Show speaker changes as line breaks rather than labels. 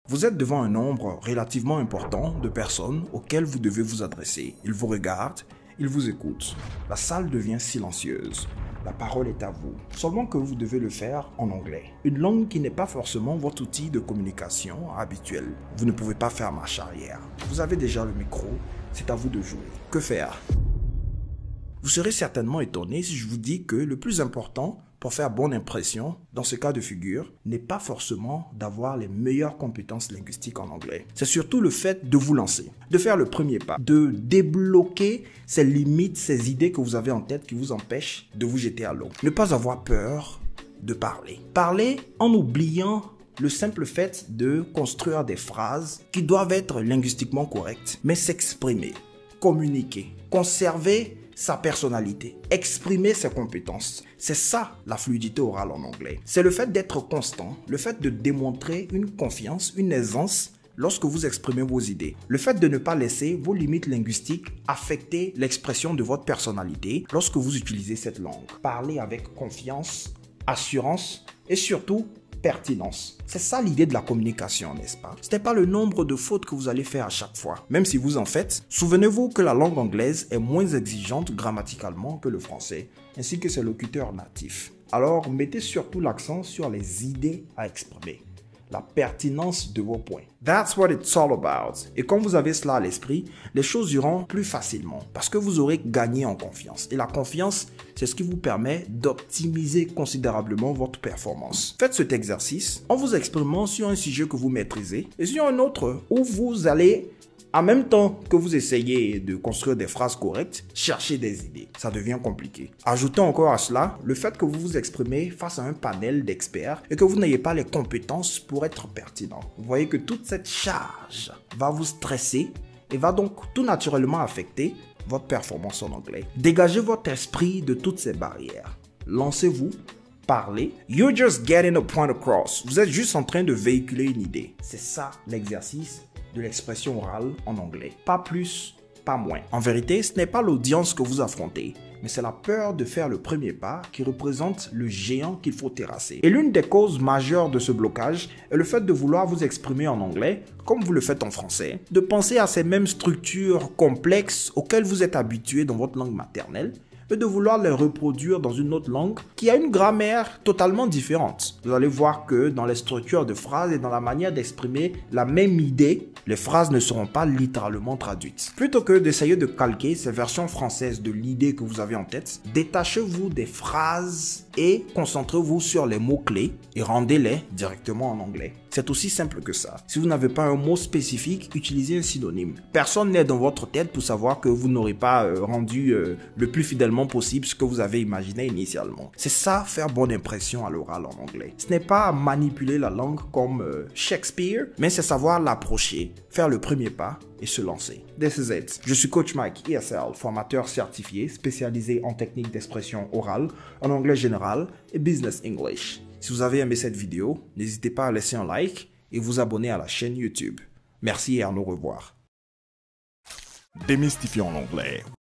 Vous êtes devant un nombre relativement important de personnes auxquelles vous devez vous adresser. Ils vous regardent, ils vous écoutent. La salle devient silencieuse. La parole est à vous. Seulement que vous devez le faire en anglais. Une langue qui n'est pas forcément votre outil de communication habituel. Vous ne pouvez pas faire marche arrière. Vous avez déjà le micro, c'est à vous de jouer. Que faire? Vous serez certainement étonné si je vous dis que le plus important pour faire bonne impression, dans ce cas de figure, n'est pas forcément d'avoir les meilleures compétences linguistiques en anglais. C'est surtout le fait de vous lancer, de faire le premier pas, de débloquer ces limites, ces idées que vous avez en tête qui vous empêchent de vous jeter à l'eau. Ne pas avoir peur de parler. Parler en oubliant le simple fait de construire des phrases qui doivent être linguistiquement correctes, mais s'exprimer, communiquer, conserver sa personnalité, exprimer ses compétences. C'est ça la fluidité orale en anglais. C'est le fait d'être constant, le fait de démontrer une confiance, une aisance lorsque vous exprimez vos idées. Le fait de ne pas laisser vos limites linguistiques affecter l'expression de votre personnalité lorsque vous utilisez cette langue. Parler avec confiance, assurance et surtout pertinence. C'est ça l'idée de la communication, n'est-ce pas? Ce n'est pas le nombre de fautes que vous allez faire à chaque fois. Même si vous en faites, souvenez-vous que la langue anglaise est moins exigeante grammaticalement que le français, ainsi que ses locuteurs natifs. Alors, mettez surtout l'accent sur les idées à exprimer, la pertinence de vos points. That's what it's all about. Et quand vous avez cela à l'esprit, les choses iront plus facilement parce que vous aurez gagné en confiance. Et la confiance, c'est ce qui vous permet d'optimiser considérablement votre performance. Faites cet exercice en vous exprimant sur un sujet que vous maîtrisez et sur un autre où vous allez, en même temps que vous essayez de construire des phrases correctes, chercher des idées. Ça devient compliqué. Ajoutez encore à cela le fait que vous vous exprimez face à un panel d'experts et que vous n'ayez pas les compétences pour être pertinent. Vous voyez que toute cette charge va vous stresser et va donc tout naturellement affecter votre performance en anglais. Dégagez votre esprit de toutes ces barrières. Lancez-vous. Parler. You're just getting a point across. Vous êtes juste en train de véhiculer une idée. C'est ça l'exercice de l'expression orale en anglais. Pas plus, pas moins. En vérité, ce n'est pas l'audience que vous affrontez, mais c'est la peur de faire le premier pas qui représente le géant qu'il faut terrasser. Et l'une des causes majeures de ce blocage est le fait de vouloir vous exprimer en anglais, comme vous le faites en français, de penser à ces mêmes structures complexes auxquelles vous êtes habitué dans votre langue maternelle, et de vouloir les reproduire dans une autre langue qui a une grammaire totalement différente. Vous allez voir que dans les structures de phrases et dans la manière d'exprimer la même idée, les phrases ne seront pas littéralement traduites. Plutôt que d'essayer de calquer ces versions françaises de l'idée que vous avez en tête, détachez-vous des phrases et concentrez-vous sur les mots-clés et rendez-les directement en anglais. C'est aussi simple que ça. Si vous n'avez pas un mot spécifique, utilisez un synonyme. Personne n'est dans votre tête pour savoir que vous n'aurez pas rendu le plus fidèlement possible ce que vous avez imaginé initialement. C'est ça, faire bonne impression à l'oral en anglais. Ce n'est pas manipuler la langue comme Shakespeare, mais c'est savoir l'approcher, faire le premier pas et se lancer. This is it. Je suis Coach Mike, ESL, formateur certifié, spécialisé en techniques d'expression orale, en anglais général et business English. Si vous avez aimé cette vidéo, n'hésitez pas à laisser un like et vous abonner à la chaîne YouTube. Merci et à nous revoir.
Démystifions l'anglais.